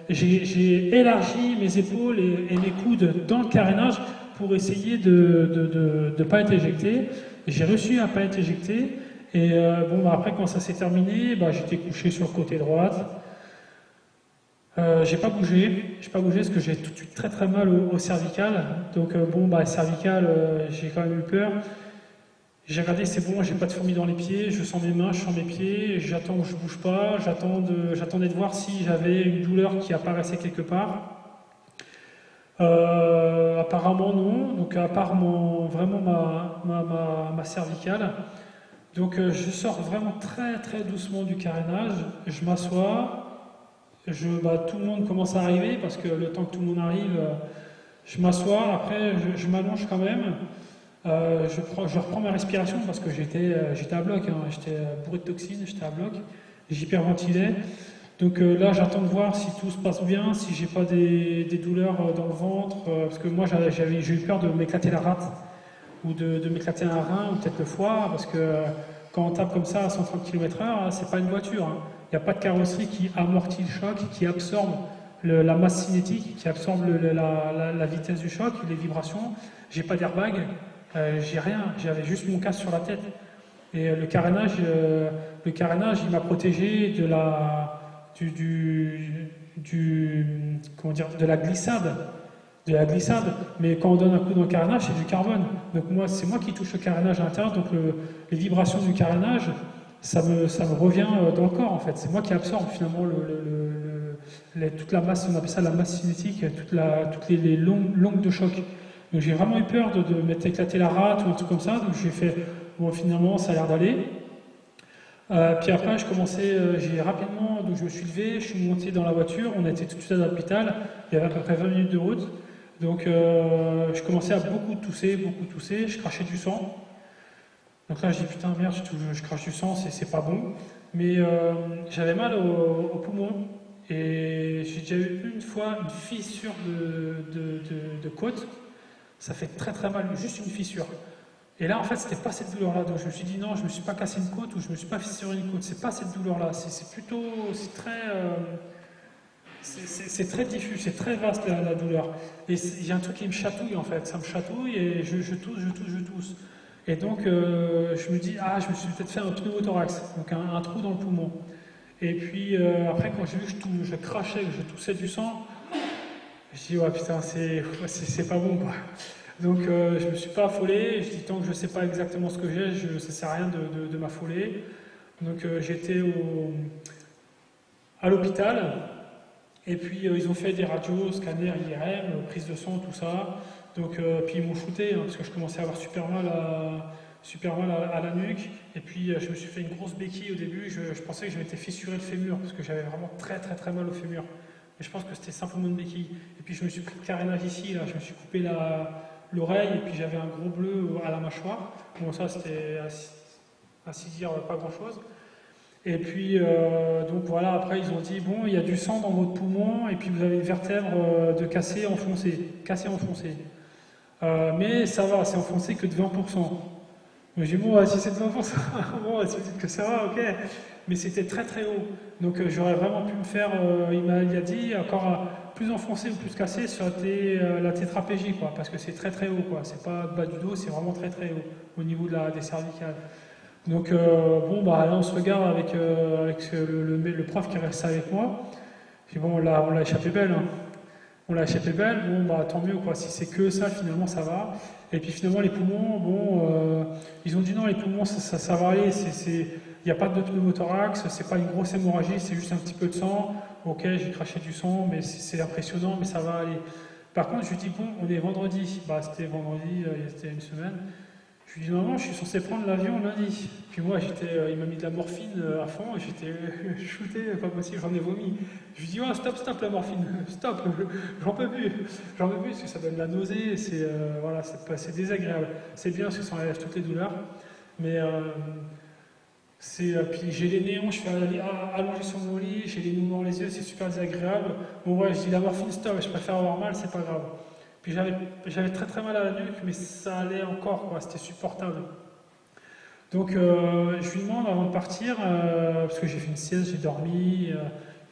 j'ai élargi mes épaules et mes coudes dans le carénage pour essayer de ne pas être éjecté. J'ai réussi à ne pas être éjecté. Et après, quand ça s'est terminé, j'étais couché sur le côté droite. J'ai pas bougé parce que j'ai tout de suite très très mal au cervical. Donc cervical, j'ai quand même eu peur. J'ai regardé, c'est bon, j'ai pas de fourmis dans les pieds, je sens mes mains, je sens mes pieds, j'attends que je bouge pas, j'attendais de voir si j'avais une douleur qui apparaissait quelque part. Apparemment non, donc à part vraiment ma cervicale. Donc je sors vraiment très très doucement du carénage, je m'assois, tout le monde commence à arriver, parce que le temps que tout le monde arrive, je m'assois, après je m'allonge quand même, je reprends ma respiration, parce que j'étais à bloc, hein, j'étais bourré de toxines, j'étais à bloc, j'hyperventilais. Donc là, j'attends de voir si tout se passe bien, si j'ai pas des douleurs dans le ventre, parce que moi j'ai eu peur de m'éclater la rate, ou de m'éclater un rein, ou peut-être le foie, parce que quand on tape comme ça à 130 km/h, c'est pas une voiture. Hein. Il n'y a pas de carrosserie qui amortit le choc, qui absorbe la masse cinétique, qui absorbe la vitesse du choc, les vibrations. J'ai pas d'airbag, j'ai rien, j'avais juste mon casque sur la tête. Et le carénage, il m'a protégé de de la glissade. Mais quand on donne un coup dans le carénage, c'est du carbone. Donc c'est moi qui touche le carénage à l'intérieur, donc les vibrations du carénage, ça me revient dans le corps en fait. C'est moi qui absorbe finalement toute la masse, on appelle ça la masse cinétique, toutes les longues de choc. Donc j'ai vraiment eu peur de m'être éclaté la rate ou un truc comme ça, donc j'ai fait, bon finalement ça a l'air d'aller. Puis après, j'ai rapidement, donc je me suis levé, je suis monté dans la voiture, on était tout de suite à l'hôpital, il y avait à peu près 20 minutes de route. Donc je commençais à beaucoup tousser, je crachais du sang. Donc là, je dis putain, merde, je crache du sang, c'est pas bon. Mais j'avais mal au poumon, et j'ai déjà eu une fois une fissure de côte. Ça fait très très mal, juste une fissure. Et là, en fait, c'était pas cette douleur-là. Donc je me suis dit non, je me suis pas cassé une côte ou je me suis pas fissuré une côte. C'est pas cette douleur-là. C'est très diffus, c'est très vaste la douleur. Et il y a un truc qui me chatouille en fait. Ça me chatouille et je tousse. Et donc je me dis je me suis peut-être fait un pneumothorax, donc un trou dans le poumon. Et puis après, quand j'ai vu que je crachais, que je toussais du sang, je dis ouais putain, c'est pas bon quoi. Donc je me suis pas affolé, je dis tant que je sais pas exactement ce que j'ai, ça sert à rien de m'affoler. Donc j'étais à l'hôpital, et puis ils ont fait des radios, scanners, IRM, prise de sang, tout ça. Donc puis ils m'ont shooté, hein, parce que je commençais à avoir super mal à la nuque. Et puis je me suis fait une grosse béquille au début, je pensais que je m'étais fissuré le fémur, parce que j'avais vraiment très très très mal au fémur. Mais je pense que c'était simplement une béquille. Et puis je me suis pris le carénage ici, là, je me suis coupé l'oreille, et puis j'avais un gros bleu à la mâchoire. Bon, ça c'était à s'y dire pas grand chose. Et puis donc voilà, après ils ont dit bon, il y a du sang dans votre poumon, et puis vous avez une vertèbre de cassée enfoncée. Mais ça va, c'est enfoncé que de 20%. Mais j'ai dit bon, si c'est de 20%, bon, si vous dites que ça va, ok. Mais c'était très très haut. Donc j'aurais vraiment pu me faire, il a dit, encore plus enfoncé ou plus cassé, ça aurait été la tétraplégie, quoi, parce que c'est très très haut, quoi. C'est pas bas du dos, c'est vraiment très très haut, au niveau des cervicales. Donc là on se regarde avec le prof qui reste avec moi. Puis bon, on l'a échappé belle. Hein. On l'a échappé belle, bon tant mieux quoi, si c'est que ça finalement ça va. Et puis finalement les poumons, ils ont dit non, les poumons ça va aller, il n'y a pas de pneumothorax, c'est pas une grosse hémorragie, c'est juste un petit peu de sang. Ok, j'ai craché du sang, mais c'est impressionnant, mais ça va aller. Par contre je lui dis bon, on est vendredi, c'était vendredi, c'était une semaine. Je lui dis non, je suis censé prendre l'avion lundi. Puis moi, il m'a mis de la morphine à fond, et j'étais shooté, pas possible, j'en ai vomi. Je lui dis stop la morphine, stop, j'en peux plus, parce que ça donne de la nausée, c'est désagréable. C'est bien parce que ça enlève toutes les douleurs, mais puis j'ai les néons, je fais allongé sur mon lit, j'ai les néons dans les yeux, c'est super désagréable. Bon ouais, je dis la morphine stop, je préfère avoir mal, c'est pas grave. Puis j'avais très très mal à la nuque, mais ça allait encore, quoi, c'était supportable. Donc je lui demande avant de partir, parce que j'ai fait une sieste, j'ai dormi,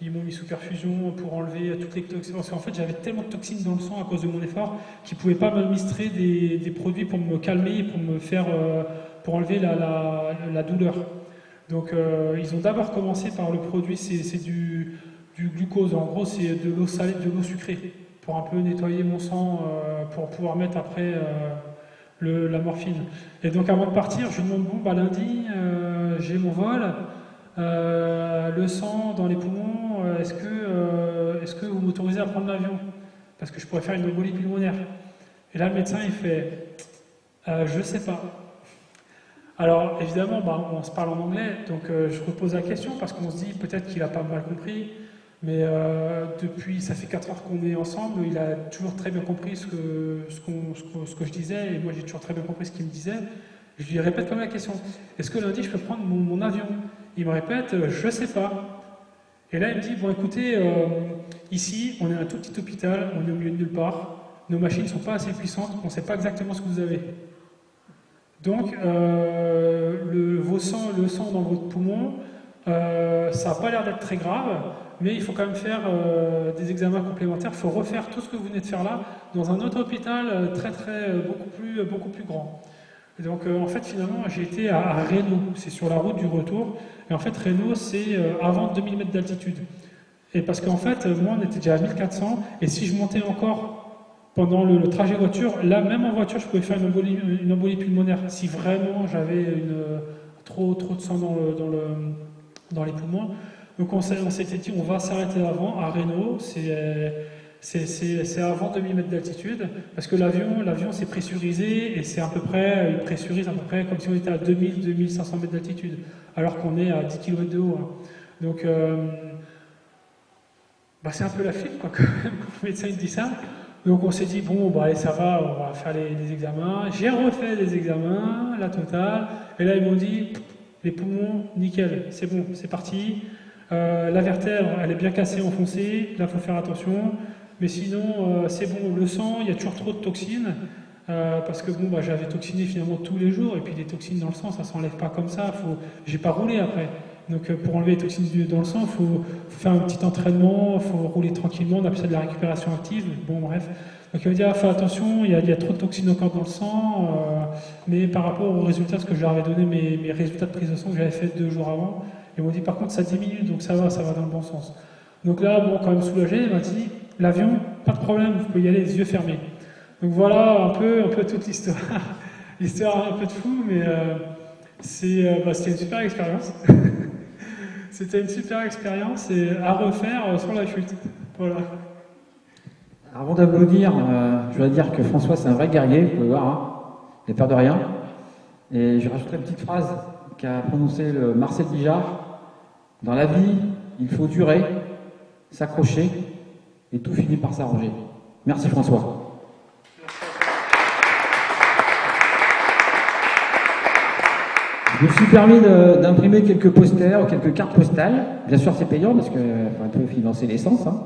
ils m'ont mis sous perfusion pour enlever toutes les toxines. Parce qu'en fait j'avais tellement de toxines dans le sang à cause de mon effort qu'ils ne pouvaient pas m'administrer des produits pour me calmer, pour enlever la douleur. Donc ils ont d'abord commencé par le produit, c'est du glucose, en gros c'est de l'eau salée, de l'eau sucrée, pour un peu nettoyer mon sang, pour pouvoir mettre après la morphine. Et donc avant de partir, je lui demande lundi, j'ai mon vol, le sang dans les poumons, est-ce que vous m'autorisez à prendre l'avion? Parce que je pourrais faire une embolie pulmonaire. Et là le médecin il fait, je sais pas. Alors évidemment, on se parle en anglais, donc je repose la question parce qu'on se dit peut-être qu'il a pas mal compris. Mais depuis, ça fait 4 heures qu'on est ensemble, il a toujours très bien compris ce que je disais, et moi j'ai toujours très bien compris ce qu'il me disait. Je lui répète quand même la question, est-ce que lundi je peux prendre mon avion? Il me répète, je sais pas. Et là il me dit, bon écoutez, ici on est un tout petit hôpital, on est au milieu de nulle part, nos machines ne sont pas assez puissantes, on ne sait pas exactement ce que vous avez. Donc le sang dans votre poumon, ça n'a pas l'air d'être très grave, mais il faut quand même faire des examens complémentaires. Il faut refaire tout ce que vous venez de faire là dans un autre hôpital beaucoup plus grand. Et donc en fait finalement j'ai été à Reno, c'est sur la route du retour. Et en fait Reno c'est avant 2000 mètres d'altitude. Et parce qu'en fait moi on était déjà à 1400 et si je montais encore pendant le trajet voiture, là même en voiture je pouvais faire une embolie pulmonaire si vraiment j'avais trop de sang dans les poumons. Donc on s'était dit on va s'arrêter avant à Reno, c'est avant 2000 mètres d'altitude, parce que l'avion c'est pressurisé et il pressurise à peu près comme si on était à 2000-2500 mètres d'altitude, alors qu'on est à 10 km de haut. Hein. Donc c'est un peu la flip quoi, quand même, quand le médecin il dit ça. Donc on s'est dit, bon, allez, ça va, on va faire les examens. J'ai refait les examens, la totale, et là ils m'ont dit, les poumons, nickel, c'est bon, c'est parti. La vertèbre, elle est bien cassée, enfoncée, là il faut faire attention. Mais sinon, c'est bon, le sang, il y a toujours trop de toxines, parce que bon, j'avais toxiné finalement tous les jours, et puis des toxines dans le sang, ça ne s'enlève pas comme ça, j'ai pas roulé après. Donc pour enlever les toxines dans le sang, il faut faire un petit entraînement, il faut rouler tranquillement, on appelle ça de la récupération active, bon bref. Donc il veut dire, fais attention, il y a trop de toxines encore dans le sang, mais par rapport aux résultats, ce que je leur avais donné, mes résultats de prise de sang que j'avais fait 2 jours avant, ils m'ont dit par contre ça diminue, donc ça va dans le bon sens. Donc là, bon, quand même soulagé, il m'a dit, l'avion, pas de problème, vous pouvez y aller les yeux fermés. Donc voilà un peu toute l'histoire. L'histoire un peu de fou, mais c'était une super expérience. C'était une super expérience et à refaire sur la chute. Voilà. Avant d'applaudir, je dois dire que François c'est un vrai guerrier, vous pouvez voir, hein. Il n'a peur de rien. Et je rajouterai une petite phrase qu'a prononcée le Marcel Bijard. Dans la vie, il faut durer, s'accrocher, et tout finit par s'arranger. Merci François. Je me suis permis d'imprimer quelques posters ou quelques cartes postales. Bien sûr, c'est payant parce qu'il faut un peu financer l'essence. Hein.